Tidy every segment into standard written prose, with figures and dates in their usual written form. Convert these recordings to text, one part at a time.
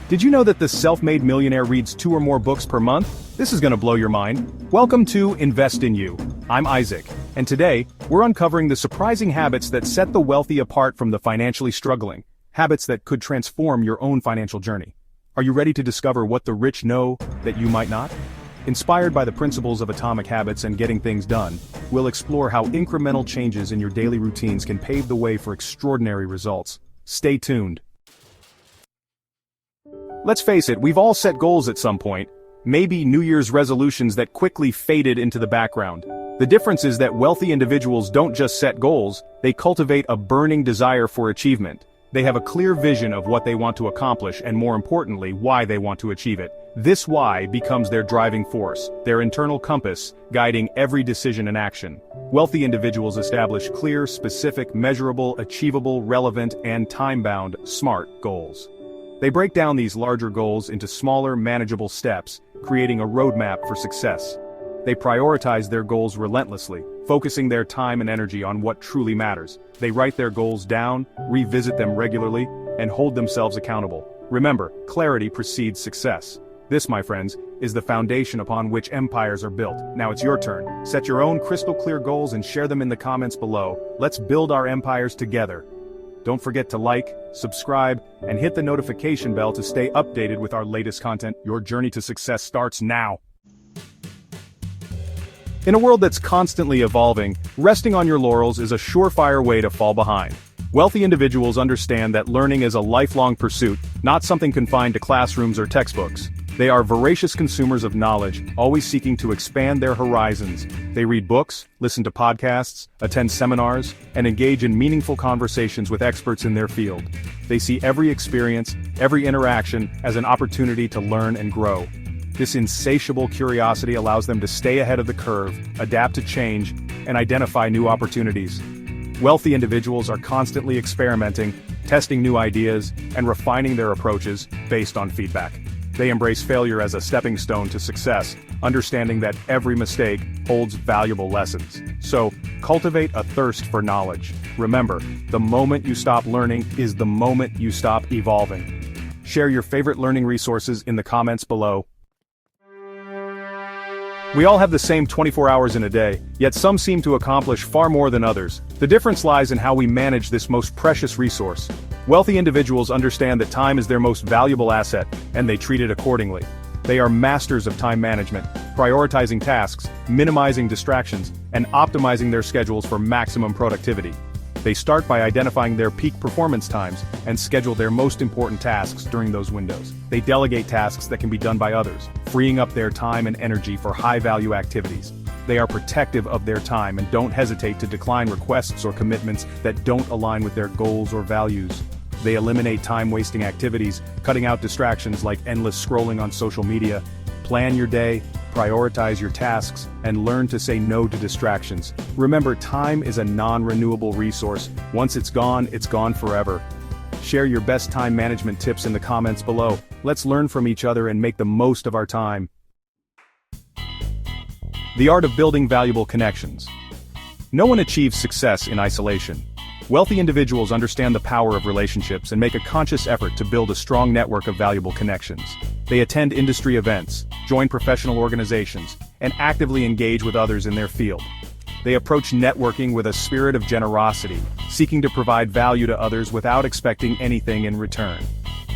Did you know that the self-made millionaire reads 2 or more books per month? This is gonna blow your mind. Welcome to Invest in You. I'm Isaac, and today, we're uncovering the surprising habits that set the wealthy apart from the financially struggling, habits that could transform your own financial journey. Are you ready to discover what the rich know that you might not? Inspired by the principles of atomic habits and getting things done, we'll explore how incremental changes in your daily routines can pave the way for extraordinary results. Stay tuned. Let's face it, we've all set goals at some point, maybe New Year's resolutions that quickly faded into the background. The difference is that wealthy individuals don't just set goals, they cultivate a burning desire for achievement. They have a clear vision of what they want to accomplish and, more importantly, why they want to achieve it. This why becomes their driving force, their internal compass, guiding every decision and action. Wealthy individuals establish clear, specific, measurable, achievable, relevant, and time-bound, SMART goals. They break down these larger goals into smaller, manageable steps, creating a roadmap for success. They prioritize their goals relentlessly, focusing their time and energy on what truly matters. They write their goals down, revisit them regularly, and hold themselves accountable. Remember, clarity precedes success. This, my friends, is the foundation upon which empires are built. Now it's your turn. Set your own crystal clear goals and share them in the comments below. Let's build our empires together. Don't forget to like, subscribe, and hit the notification bell to stay updated with our latest content. Your journey to success starts now. In a world that's constantly evolving, resting on your laurels is a surefire way to fall behind. Wealthy individuals understand that learning is a lifelong pursuit, not something confined to classrooms or textbooks. They are voracious consumers of knowledge, always seeking to expand their horizons. They read books, listen to podcasts, attend seminars, and engage in meaningful conversations with experts in their field. They see every experience, every interaction, as an opportunity to learn and grow. This insatiable curiosity allows them to stay ahead of the curve, adapt to change, and identify new opportunities. Wealthy individuals are constantly experimenting, testing new ideas, and refining their approaches based on feedback. They embrace failure as a stepping stone to success, understanding that every mistake holds valuable lessons. So, cultivate a thirst for knowledge. Remember, the moment you stop learning is the moment you stop evolving. Share your favorite learning resources in the comments below. We all have the same 24 hours in a day, yet some seem to accomplish far more than others. The difference lies in how we manage this most precious resource. Wealthy individuals understand that time is their most valuable asset, and they treat it accordingly. They are masters of time management, prioritizing tasks, minimizing distractions, and optimizing their schedules for maximum productivity. They start by identifying their peak performance times and schedule their most important tasks during those windows. They delegate tasks that can be done by others, freeing up their time and energy for high-value activities. They are protective of their time and don't hesitate to decline requests or commitments that don't align with their goals or values. They eliminate time-wasting activities, cutting out distractions like endless scrolling on social media. Plan your day, prioritize your tasks, and learn to say no to distractions. Remember, time is a non-renewable resource. Once it's gone forever. Share your best time management tips in the comments below. Let's learn from each other and make the most of our time. The art of building valuable connections. No one achieves success in isolation. Wealthy individuals understand the power of relationships and make a conscious effort to build a strong network of valuable connections. They attend industry events, join professional organizations, and actively engage with others in their field. They approach networking with a spirit of generosity, seeking to provide value to others without expecting anything in return.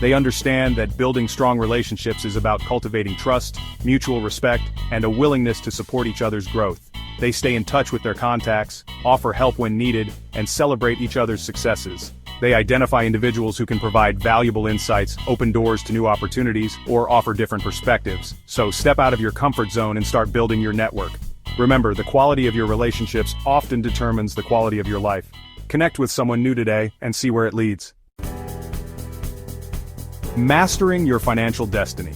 They understand that building strong relationships is about cultivating trust, mutual respect, and a willingness to support each other's growth. They stay in touch with their contacts, offer help when needed, and celebrate each other's successes. They identify individuals who can provide valuable insights, open doors to new opportunities, or offer different perspectives. So step out of your comfort zone and start building your network. Remember, the quality of your relationships often determines the quality of your life. Connect with someone new today and see where it leads. Mastering your financial destiny.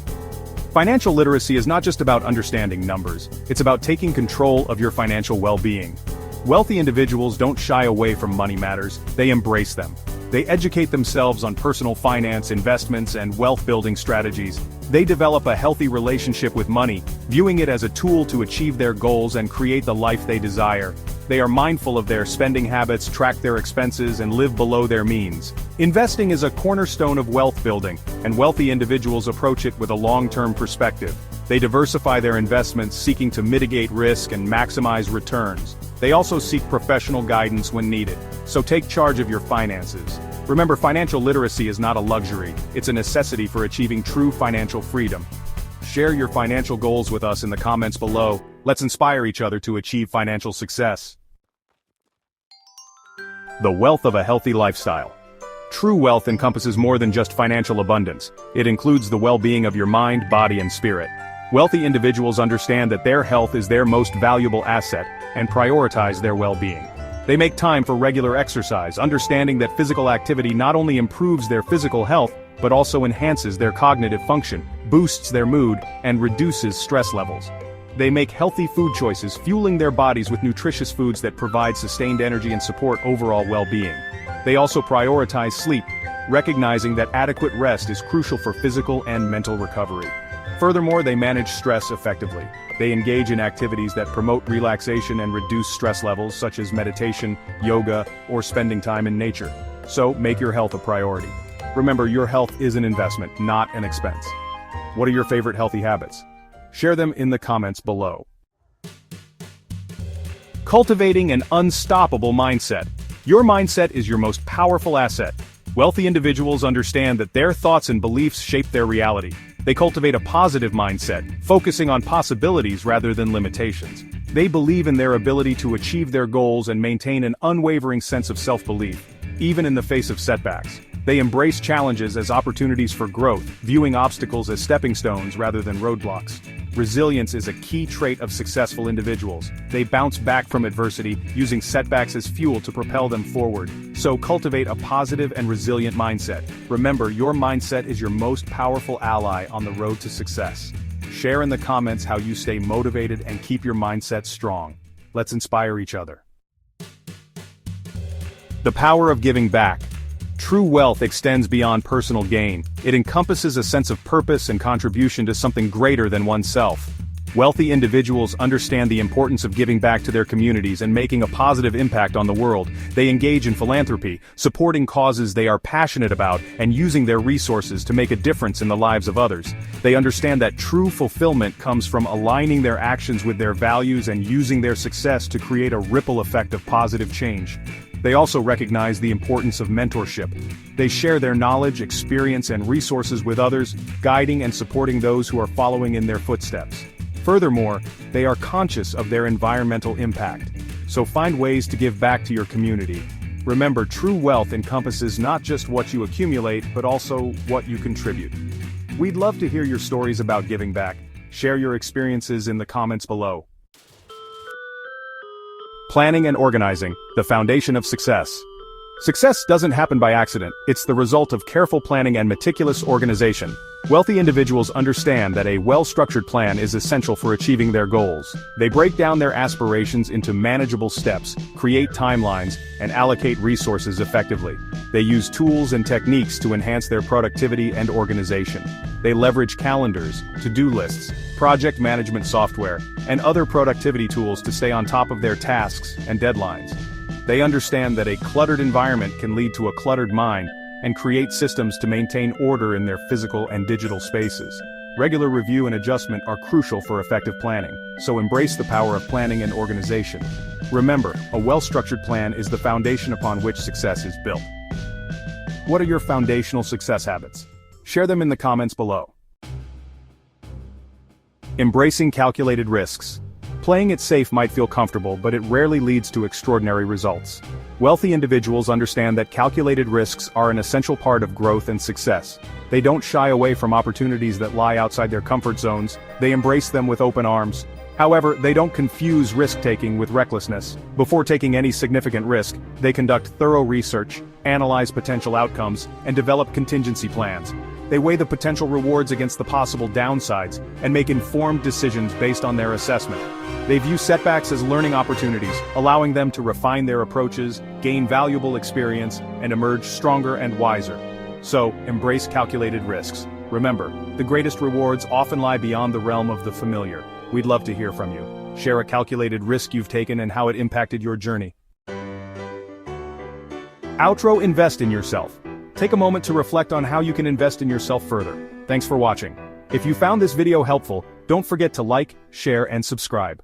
Financial literacy is not just about understanding numbers, it's about taking control of your financial well-being. Wealthy individuals don't shy away from money matters, they embrace them. They educate themselves on personal finance, investments, and wealth-building strategies. They develop a healthy relationship with money, viewing it as a tool to achieve their goals and create the life they desire. They are mindful of their spending habits, track their expenses, and live below their means. Investing is a cornerstone of wealth building, and wealthy individuals approach it with a long-term perspective. They diversify their investments, seeking to mitigate risk and maximize returns. They also seek professional guidance when needed. So take charge of your finances. Remember, financial literacy is not a luxury, it's a necessity for achieving true financial freedom. Share your financial goals with us in the comments below. Let's inspire each other to achieve financial success. The wealth of a healthy lifestyle. True wealth encompasses more than just financial abundance. It includes the well-being of your mind, body, and spirit. Wealthy individuals understand that their health is their most valuable asset and prioritize their well-being. They make time for regular exercise, understanding that physical activity not only improves their physical health, but also enhances their cognitive function, boosts their mood, and reduces stress levels. They make healthy food choices, fueling their bodies with nutritious foods that provide sustained energy and support overall well-being. They also prioritize sleep, recognizing that adequate rest is crucial for physical and mental recovery. Furthermore, they manage stress effectively. They engage in activities that promote relaxation and reduce stress levels, such as meditation, yoga, or spending time in nature. So, make your health a priority. Remember, your health is an investment, not an expense. What are your favorite healthy habits? Share them in the comments below. Cultivating an unstoppable mindset. Your mindset is your most powerful asset. Wealthy individuals understand that their thoughts and beliefs shape their reality. They cultivate a positive mindset, focusing on possibilities rather than limitations. They believe in their ability to achieve their goals and maintain an unwavering sense of self-belief, even in the face of setbacks. They embrace challenges as opportunities for growth, viewing obstacles as stepping stones rather than roadblocks. Resilience is a key trait of successful individuals. They bounce back from adversity, using setbacks as fuel to propel them forward. So cultivate a positive and resilient mindset. Remember, your mindset is your most powerful ally on the road to success. Share in the comments how you stay motivated and keep your mindset strong. Let's inspire each other. The power of giving back. True wealth extends beyond personal gain. It encompasses a sense of purpose and contribution to something greater than oneself. Wealthy individuals understand the importance of giving back to their communities and making a positive impact on the world. They engage in philanthropy, supporting causes they are passionate about, and using their resources to make a difference in the lives of others. They understand that true fulfillment comes from aligning their actions with their values and using their success to create a ripple effect of positive change. They also recognize the importance of mentorship. They share their knowledge, experience, and resources with others, guiding and supporting those who are following in their footsteps. Furthermore, they are conscious of their environmental impact. So find ways to give back to your community. Remember, true wealth encompasses not just what you accumulate, but also what you contribute. We'd love to hear your stories about giving back. Share your experiences in the comments below. Planning and organizing, the foundation of success. Success doesn't happen by accident, it's the result of careful planning and meticulous organization. Wealthy individuals understand that a well-structured plan is essential for achieving their goals. They break down their aspirations into manageable steps, create timelines, and allocate resources effectively. They use tools and techniques to enhance their productivity and organization. They leverage calendars, to-do lists, project management software, and other productivity tools to stay on top of their tasks and deadlines. They understand that a cluttered environment can lead to a cluttered mind, and create systems to maintain order in their physical and digital spaces. Regular review and adjustment are crucial for effective planning, so embrace the power of planning and organization. Remember, a well-structured plan is the foundation upon which success is built. What are your foundational success habits? Share them in the comments below. Embracing calculated risks. Playing it safe might feel comfortable, but it rarely leads to extraordinary results. Wealthy individuals understand that calculated risks are an essential part of growth and success. They don't shy away from opportunities that lie outside their comfort zones, they embrace them with open arms. However, they don't confuse risk-taking with recklessness. Before taking any significant risk, they conduct thorough research, analyze potential outcomes, and develop contingency plans. They weigh the potential rewards against the possible downsides, and make informed decisions based on their assessment. They view setbacks as learning opportunities, allowing them to refine their approaches, gain valuable experience, and emerge stronger and wiser. So, embrace calculated risks. Remember, the greatest rewards often lie beyond the realm of the familiar. We'd love to hear from you. Share a calculated risk you've taken and how it impacted your journey. Outro: invest in yourself. Take a moment to reflect on how you can invest in yourself further. Thanks for watching. If you found this video helpful, don't forget to like, share, and subscribe.